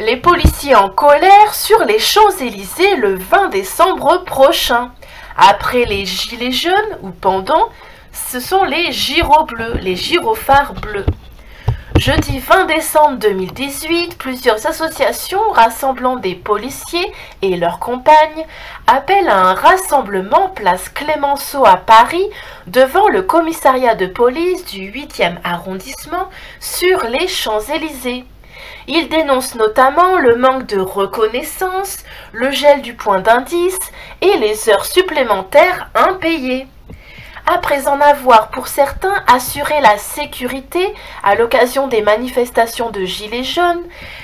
Les policiers en colère sur les Champs-Élysées le 20 décembre prochain. Après les gilets jaunes ou pendant, ce sont les gyros bleus, les gyrophares bleus. Jeudi 20 décembre 2018, plusieurs associations rassemblant des policiers et leurs compagnes appellent à un rassemblement place Clémenceau à Paris devant le commissariat de police du 8e arrondissement sur les Champs-Élysées. Ils dénoncent notamment le manque de reconnaissance, le gel du point d'indice et les heures supplémentaires impayées. Après en avoir pour certains assuré la sécurité à l'occasion des manifestations de Gilets jaunes,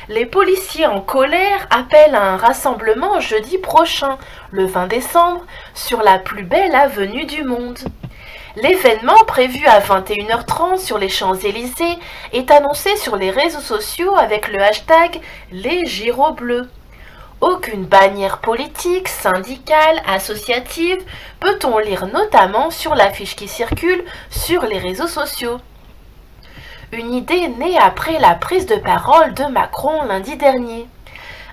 les policiers en colère appellent à un rassemblement jeudi prochain, le 20 décembre, sur la plus belle avenue du monde. L'événement prévu à 21h30 sur les Champs-Élysées est annoncé sur les réseaux sociaux avec le hashtag Les Gyros Bleus. Aucune bannière politique, syndicale, associative peut-on lire notamment sur l'affiche qui circule sur les réseaux sociaux. Une idée née après la prise de parole de Macron lundi dernier.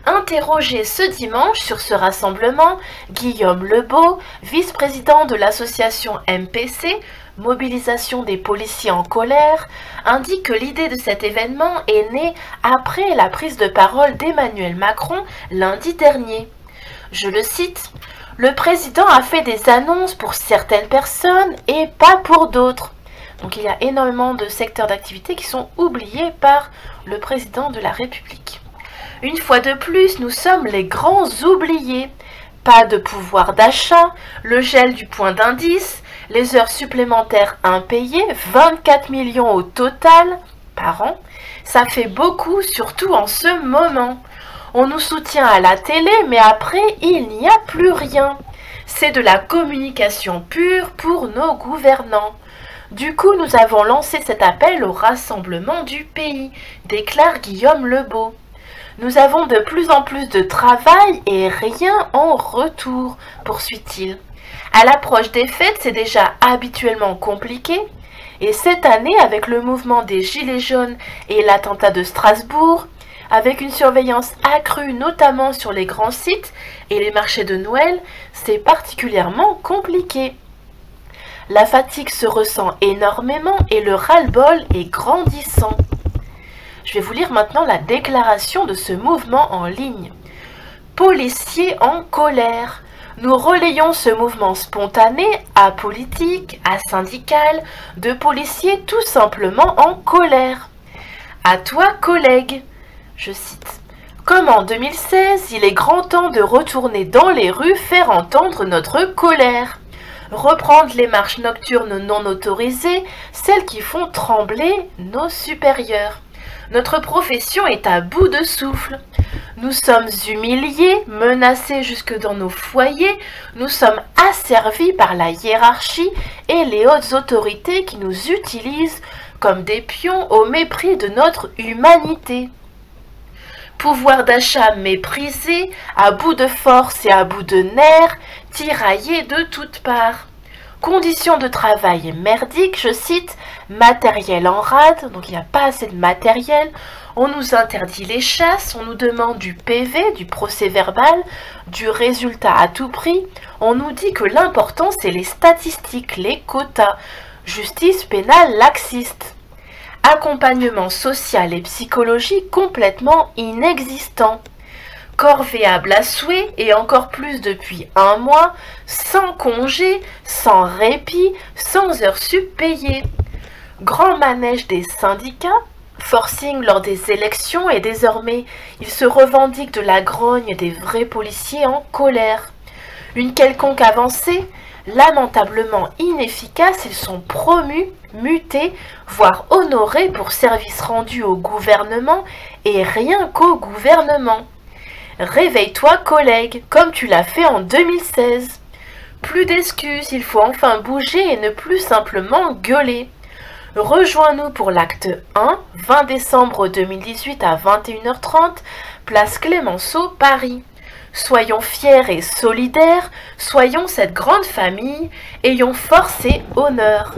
Interrogé ce dimanche sur ce rassemblement, Guillaume Lebeau, vice-président de l'association MPC, Mobilisation des policiers en colère, indique que l'idée de cet événement est née après la prise de parole d'Emmanuel Macron lundi dernier. Je le cite, « Le président a fait des annonces pour certaines personnes et pas pour d'autres. » Donc il y a énormément de secteurs d'activité qui sont oubliés par le président de la République. Une fois de plus, nous sommes les grands oubliés. Pas de pouvoir d'achat, le gel du point d'indice, les heures supplémentaires impayées, 24 millions au total par an, ça fait beaucoup, surtout en ce moment. On nous soutient à la télé, mais après, il n'y a plus rien. C'est de la communication pure pour nos gouvernants. Du coup, nous avons lancé cet appel au rassemblement du pays, déclare Guillaume Lebeau. Nous avons de plus en plus de travail et rien en retour, poursuit-il. À l'approche des fêtes, c'est déjà habituellement compliqué. Et cette année, avec le mouvement des Gilets jaunes et l'attentat de Strasbourg, avec une surveillance accrue notamment sur les grands sites et les marchés de Noël, c'est particulièrement compliqué. La fatigue se ressent énormément et le ras-le-bol est grandissant. Je vais vous lire maintenant la déclaration de ce mouvement en ligne. Policiers en colère. Nous relayons ce mouvement spontané, apolitique, asyndical, de policiers tout simplement en colère. À toi, collègue, je cite. Comme en 2016, il est grand temps de retourner dans les rues faire entendre notre colère. Reprendre les marches nocturnes non autorisées, celles qui font trembler nos supérieurs. Notre profession est à bout de souffle. Nous sommes humiliés, menacés jusque dans nos foyers, nous sommes asservis par la hiérarchie et les hautes autorités qui nous utilisent comme des pions au mépris de notre humanité. Pouvoir d'achat méprisé, à bout de force et à bout de nerfs, tiraillés de toutes parts. Conditions de travail merdiques, je cite, matériel en rade, donc il n'y a pas assez de matériel, on nous interdit les chasses, on nous demande du PV, du procès verbal, du résultat à tout prix, on nous dit que l'important c'est les statistiques, les quotas, justice pénale laxiste. Accompagnement social et psychologique complètement inexistant. Corvéable à souhait et encore plus depuis un mois, sans congé, sans répit, sans heures sup payées. Grand manège des syndicats, forcing lors des élections et désormais ils se revendiquent de la grogne des vrais policiers en colère. Une quelconque avancée, lamentablement inefficace, ils sont promus, mutés, voire honorés pour services rendus au gouvernement et rien qu'au gouvernement. Réveille-toi, collègue, comme tu l'as fait en 2016. Plus d'excuses, il faut enfin bouger et ne plus simplement gueuler. Rejoins-nous pour l'acte 1, 20 décembre 2018 à 21h30, place Clémenceau, Paris. Soyons fiers et solidaires, soyons cette grande famille, ayons force et honneur.